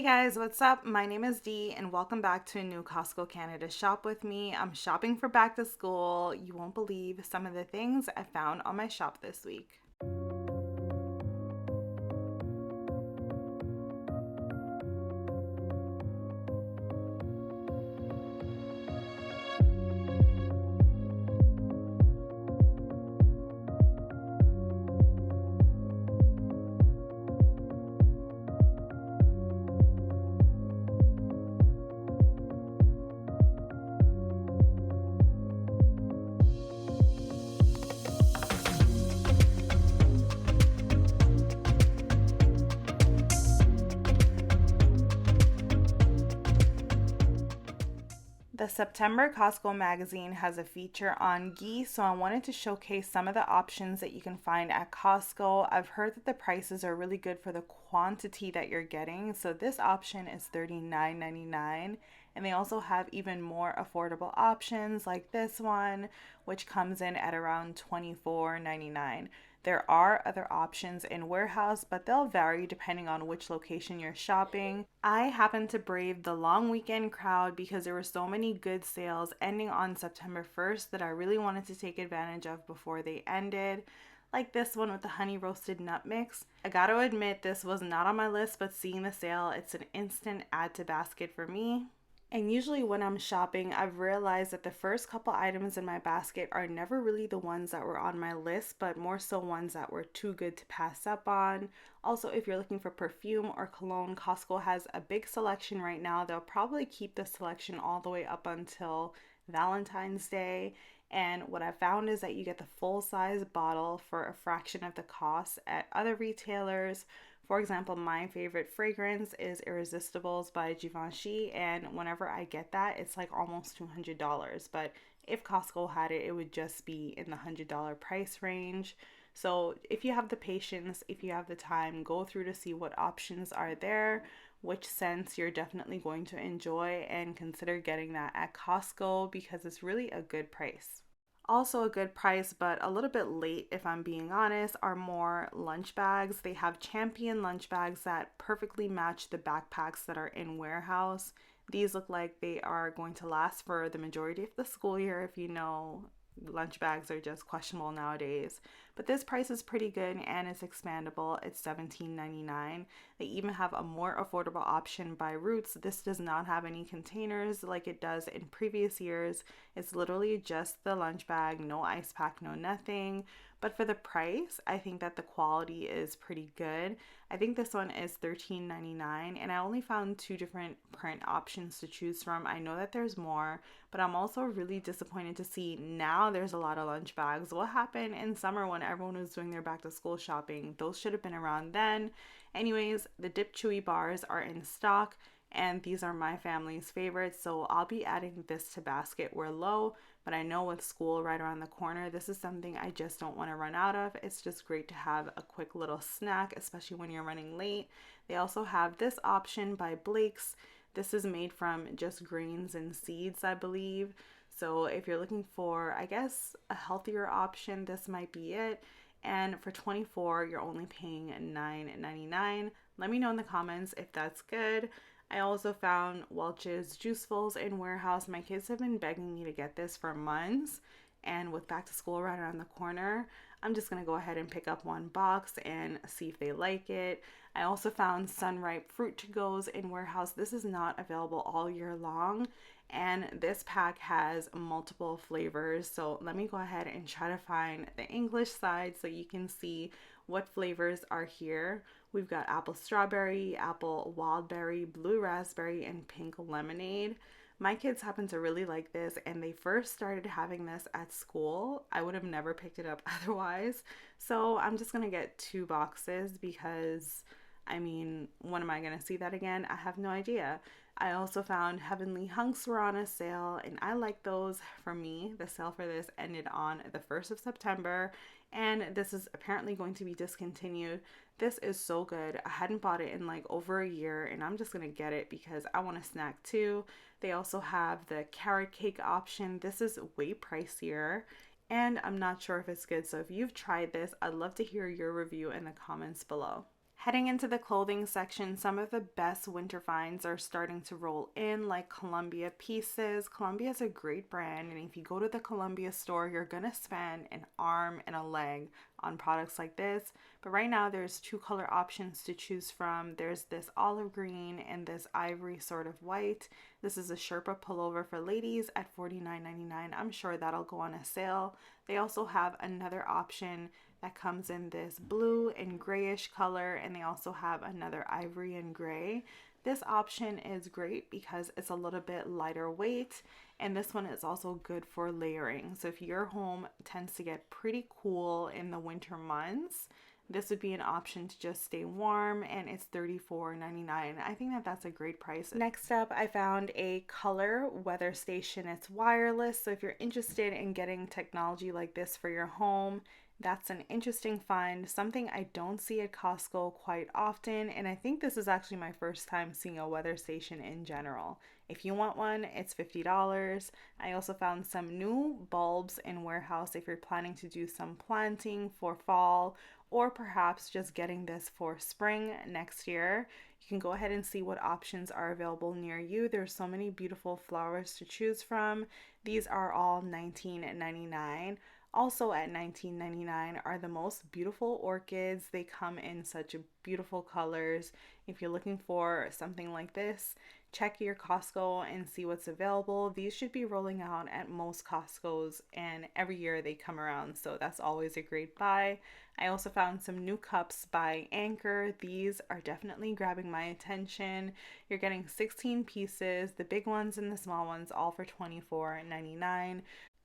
Hey guys, what's up? My name is Dee and welcome back to a new Costco Canada shop with me. I'm shopping for back to school. You won't believe some of the things I found on my shop this week. The September Costco magazine has a feature on ghee, so I wanted to showcase some of the options that you can find at Costco. I've heard that the prices are really good for the quantity that you're getting, so this option is $39.99. And they also have even more affordable options like this one, which comes in at around $24.99. There are other options in warehouse, but they'll vary depending on which location you're shopping. I happened to brave the long weekend crowd because there were so many good sales ending on September 1st that I really wanted to take advantage of before they ended. Like this one with the honey roasted nut mix. I gotta admit, this was not on my list, but seeing the sale, it's an instant add to basket for me. And usually when I'm shopping, I've realized that the first couple items in my basket are never really the ones that were on my list, but more so ones that were too good to pass up on. Also, if you're looking for perfume or cologne, Costco has a big selection right now. They'll probably keep the selection all the way up until Valentine's Day. And what I found is that you get the full size bottle for a fraction of the cost at other retailers. For example, my favorite fragrance is Irresistibles by Givenchy, and whenever I get that, it's like almost $200. But if Costco had it, it would just be in the $100 price range. So if you have the patience, if you have the time, go through to see what options are there, which scents you're definitely going to enjoy, and consider getting that at Costco because it's really a good price. Also, a good price, but a little bit late, if I'm being honest, are more lunch bags. They have Champion lunch bags that perfectly match the backpacks that are in warehouse. These look like they are going to last for the majority of the school year, if you know lunch bags are just questionable nowadays. But this price is pretty good and it's expandable. It's $17.99. They even have a more affordable option by Roots. This does not have any containers like it does in previous years. It's literally just the lunch bag, no ice pack, no nothing. But for the price, I think that the quality is pretty good. I think this one is $13.99, and I only found two different print options to choose from. I know that there's more, but I'm also really disappointed to see now there's a lot of lunch bags. What happened in summer when everyone was doing their back to school shopping? Those should have been around then. Anyways, the Dip Chewy bars are in stock, and these are my family's favorites, so I'll be adding this to basket. We're low, but I know with school right around the corner, this is something I just don't want to run out of. It's just great to have a quick little snack, especially when you're running late. They also have this option by Blake's. This is made from just grains and seeds, I believe. So if you're looking for, I guess, a healthier option, this might be it. And for 24, you're only paying $9.99. Let me know in the comments if that's good. I also found Welch's Juicefuls in warehouse. My kids have been begging me to get this for months, and with back to school right around the corner, I'm just gonna go ahead and pick up one box and see if they like it. I also found Sunripe Fruit to Go's in warehouse. This is not available all year long, and this pack has multiple flavors. So let me go ahead and try to find the English side so you can see what flavors are here. We've got apple strawberry, apple wildberry, blue raspberry, and pink lemonade. My kids happen to really like this, and they first started having this at school. I would have never picked it up otherwise. So I'm just gonna get two boxes because, I mean, when am I gonna see that again? I have no idea. I also found Heavenly Hunks were on a sale, and I like those. For me, the sale for this ended on the 1st of September, and this is apparently going to be discontinued. This is so good. I hadn't bought it in like over a year, and I'm just gonna get it because I want a snack too. They also have the carrot cake option. This is way pricier, and I'm not sure if it's good. So if you've tried this, I'd love to hear your review in the comments below. Heading into the clothing section, some of the best winter finds are starting to roll in, like Columbia pieces. Columbia is a great brand, and if you go to the Columbia store, you're gonna spend an arm and a leg on products like this. But right now, there's two color options to choose from. There's this olive green and this ivory sort of white. This is a Sherpa pullover for ladies at $49.99. I'm sure that'll go on a sale. They also have another option that comes in this blue and grayish color, and they also have another ivory and gray. This option is great because it's a little bit lighter weight, and this one is also good for layering. So if your home tends to get pretty cool in the winter months, this would be an option to just stay warm, and it's $34.99. I think that that's a great price. Next up, I found a color weather station. It's wireless, so if you're interested in getting technology like this for your home, that's an interesting find, something I don't see at Costco quite often, and I think this is actually my first time seeing a weather station in general. If you want one, it's $50. I also found some new bulbs in warehouse if you're planning to do some planting for fall, or perhaps just getting this for spring next year. You can go ahead and see what options are available near you. There's so many beautiful flowers to choose from. These are all $19.99. Also at $19.99 are the most beautiful orchids. They come in such beautiful colors. If you're looking for something like this, check your Costco and see what's available. These should be rolling out at most Costco's, and every year they come around, so that's always a great buy. I also found some new cups by Anchor. These are definitely grabbing my attention. You're getting 16 pieces, the big ones and the small ones, all for $24.99.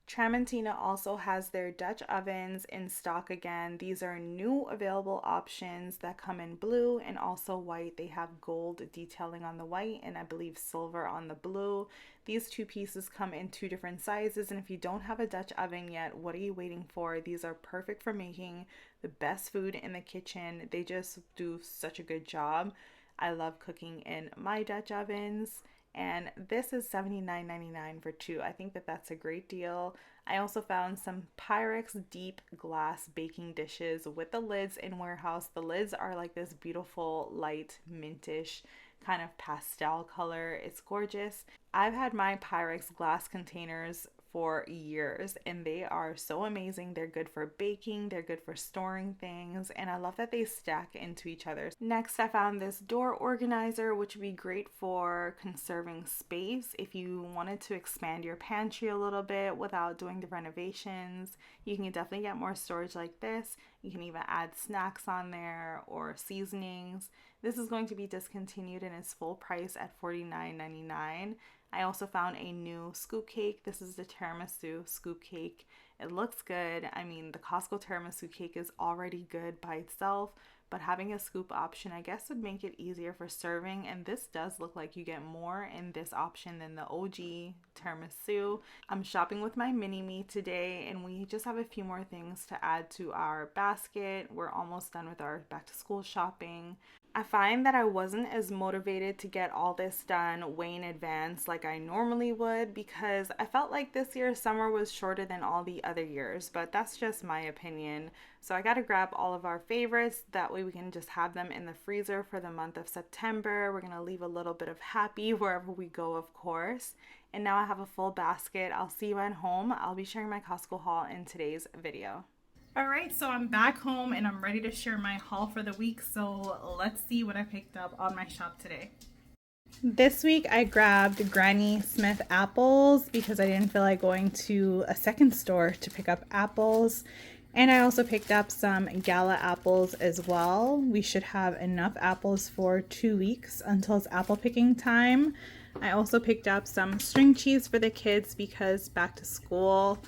Tramontina also has their Dutch ovens in stock again. These are new available options that come in blue and also white. They have gold detailing on the white and I believe silver on the blue. These two pieces come in two different sizes, and if you don't have a Dutch oven yet, what are you waiting for? These are perfect for making the best food in the kitchen. They just do such a good job. I love cooking in my Dutch ovens. And this is $79.99 for two. I think that that's a great deal. I also found some Pyrex deep glass baking dishes with the lids in warehouse. The lids are like this beautiful light mintish kind of pastel color. It's gorgeous. I've had my Pyrex glass containers for years and they are so amazing. They're good for baking, they're good for storing things, and I love that they stack into each other. Next, I found this door organizer, which would be great for conserving space if you wanted to expand your pantry a little bit without doing the renovations. You can definitely get more storage like this. You can even add snacks on there or seasonings. This is going to be discontinued and is full price at $49.99. I also found a new scoop cake. This is the tiramisu scoop cake. It looks good. I mean, the Costco tiramisu cake is already good by itself, but having a scoop option, I guess, would make it easier for serving. And this does look like you get more in this option than the OG tiramisu. I'm shopping with my mini-me today, and we just have a few more things to add to our basket. We're almost done with our back to school shopping. I find that I wasn't as motivated to get all this done way in advance like I normally would, because I felt like this year's summer was shorter than all the other years, but that's just my opinion. So I gotta grab all of our favorites, that way we can just have them in the freezer for the month of September. We're gonna leave a little bit of happy wherever we go, of course. And now I have a full basket. I'll see you at home. I'll be sharing my Costco haul in today's video. All right, so I'm back home and I'm ready to share my haul for the week. So let's see what I picked up on my shop today. This week I grabbed Granny Smith apples because I didn't feel like going to a second store to pick up apples. And I also picked up some Gala apples as well. We should have enough apples for 2 weeks until it's apple picking time. I also picked up some string cheese for the kids because back to school.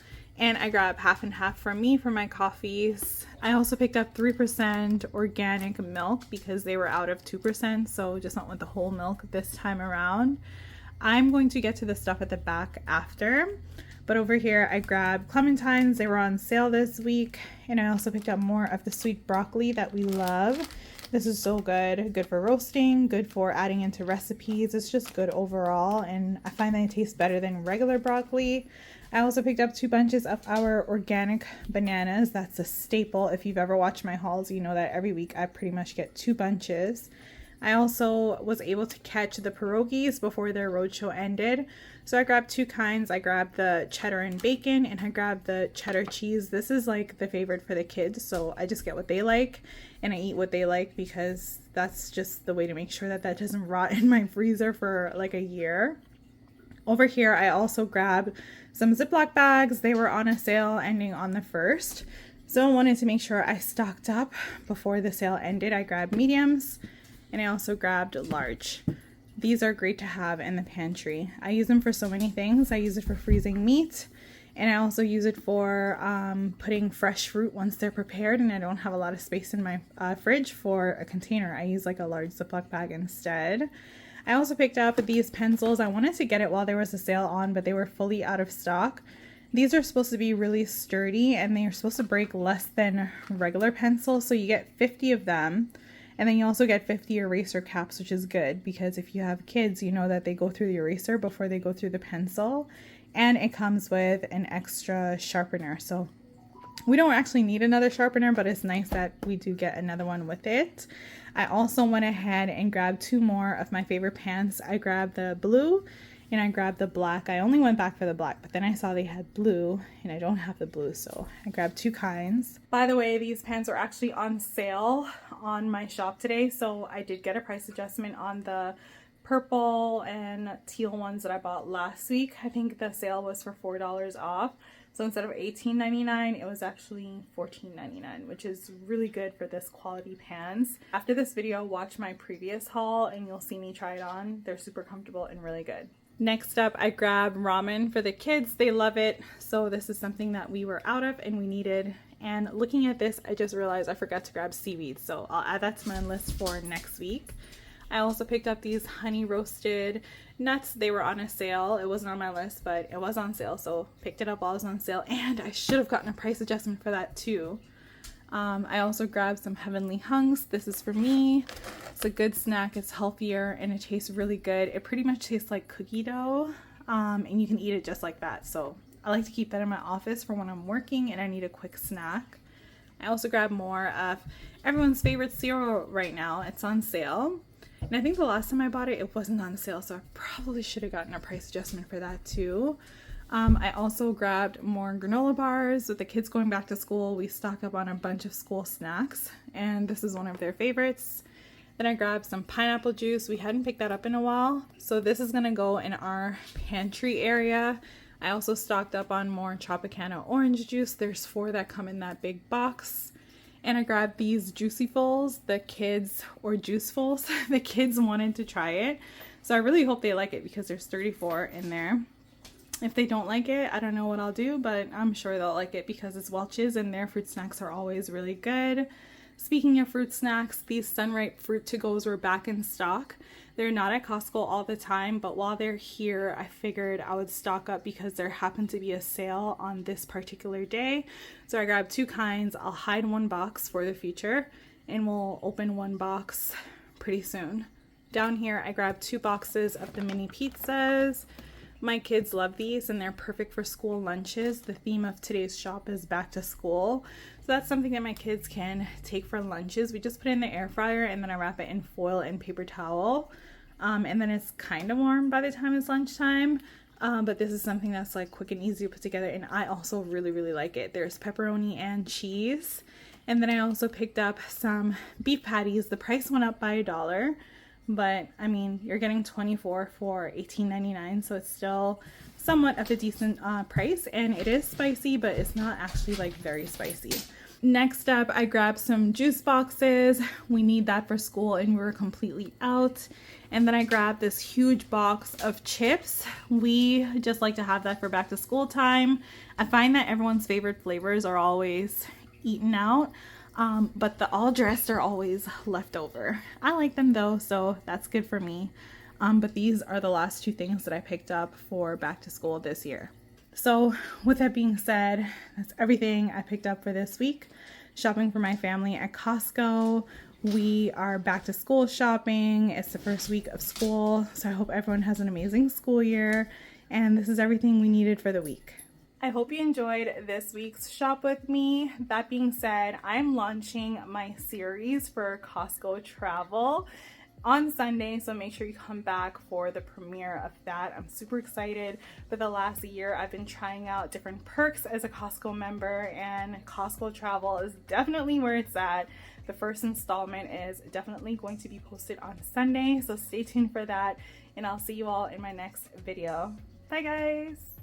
And I grabbed half and half for me for my coffees. I also picked up 3% organic milk because they were out of 2%, so just went with the whole milk this time around. I'm going to get to the stuff at the back after. But over here I grabbed clementines. They were on sale this week. And I also picked up more of the sweet broccoli that we love. This is so good. Good for roasting, good for adding into recipes. It's just good overall, and I find that it tastes better than regular broccoli. I also picked up 2 bunches of our organic bananas. That's a staple. If you've ever watched my hauls, you know that every week I pretty much get 2 bunches. I also was able to catch the pierogies before their roadshow ended. So I grabbed 2 kinds. I grabbed the cheddar and bacon, and I grabbed the cheddar cheese. This is like the favorite for the kids, so I just get what they like and I eat what they like because that's just the way to make sure that that doesn't rot in my freezer for like a year. Over here, I also grabbed some Ziploc bags. They were on a sale ending on the 1st. So I wanted to make sure I stocked up before the sale ended. I grabbed mediums and I also grabbed large. These are great to have in the pantry. I use them for so many things. I use it for freezing meat, and I also use it for putting fresh fruit once they're prepared and I don't have a lot of space in my fridge for a container. I use like a large Ziploc bag instead. I also picked up these pencils. I wanted to get it while there was a sale on, but they were fully out of stock. These are supposed to be really sturdy and they are supposed to break less than regular pencils. So you get 50 of them. And then you also get 50 eraser caps, which is good because if you have kids, you know that they go through the eraser before they go through the pencil. And it comes with an extra sharpener. So we don't actually need another sharpener, but it's nice that we do get another one with it. I also went ahead and grabbed 2 more of my favorite pants. I grabbed the blue and I grabbed the black. I only went back for the black, but then I saw they had blue and I don't have the blue, so I grabbed 2 kinds. By the way, these pants are actually on sale on my shop today, so I did get a price adjustment on the purple and teal ones that I bought last week. I think the sale was for $4 off. So instead of $18.99, it was actually $14.99, which is really good for this quality pants. After this video, watch my previous haul and you'll see me try it on. They're super comfortable and really good. Next up, I grabbed ramen for the kids. They love it. So this is something that we were out of and we needed. And looking at this, I just realized I forgot to grab seaweed. So I'll add that to my list for next week. I also picked up these honey roasted nuts. They were on a sale. It wasn't on my list, but it was on sale, so picked it up while it was on sale, and I should have gotten a price adjustment for that too. I also grabbed some Heavenly Hunks. This is for me. It's a good snack. It's healthier and it tastes really good. It pretty much tastes like cookie dough, and you can eat it just like that. So I like to keep that in my office for when I'm working and I need a quick snack. I also grabbed more of everyone's favorite cereal right now. It's on sale. And I think the last time I bought it, it wasn't on sale, so I probably should have gotten a price adjustment for that too. I also grabbed more granola bars. With the kids going back to school, we stock up on a bunch of school snacks, and this is one of their favorites. Then I grabbed some pineapple juice. We hadn't picked that up in a while, so this is gonna go in our pantry area. I also stocked up on more Tropicana orange juice. There's 4 that come in that big box. And I grabbed these Juicyfuls, the kids, or Juicefuls. The kids wanted to try it. So I really hope they like it because there's 34 in there. If they don't like it, I don't know what I'll do, but I'm sure they'll like it because it's Welch's and their fruit snacks are always really good. Speaking of fruit snacks, these Sunripe fruit to-goes were back in stock. They're not at Costco all the time, but while they're here, I figured I would stock up because there happened to be a sale on this particular day. So I grabbed 2 kinds. I'll hide 1 box for the future, and we'll open 1 box pretty soon. Down here, I grabbed 2 boxes of the mini pizzas. My kids love these and they're perfect for school lunches. The theme of today's shop is back to school. So that's something that my kids can take for lunches. We just put it in the air fryer and then I wrap it in foil and paper towel. And then it's kind of warm by the time it's lunchtime. But this is something that's like quick and easy to put together, and I also really, really like it. There's pepperoni and cheese. And then I also picked up some beef patties. The price went up by $1. But I mean, you're getting 24 for $18.99, so it's still somewhat of a decent price, and it is spicy, but it's not actually like very spicy. Next up, I grabbed some juice boxes. We need that for school and we were completely out. And then I grabbed this huge box of chips. We just like to have that for back to school time. I find that everyone's favorite flavors are always eaten out. But the all dressed are always left over. I like them though, so that's good for me. But these are the last 2 things that I picked up for back to school this year. So with that being said, that's everything I picked up for this week. Shopping for my family at Costco. We are back to school shopping. It's the first week of school, so I hope everyone has an amazing school year. And this is everything we needed for the week. I hope you enjoyed this week's shop with me. That being said, I'm launching my series for Costco travel on Sunday, so make sure you come back for the premiere of that. I'm super excited. For the last year, I've been trying out different perks as a Costco member, and Costco travel is definitely where it's at. The first installment is definitely going to be posted on Sunday, so stay tuned for that, and I'll see you all in my next video. Bye guys!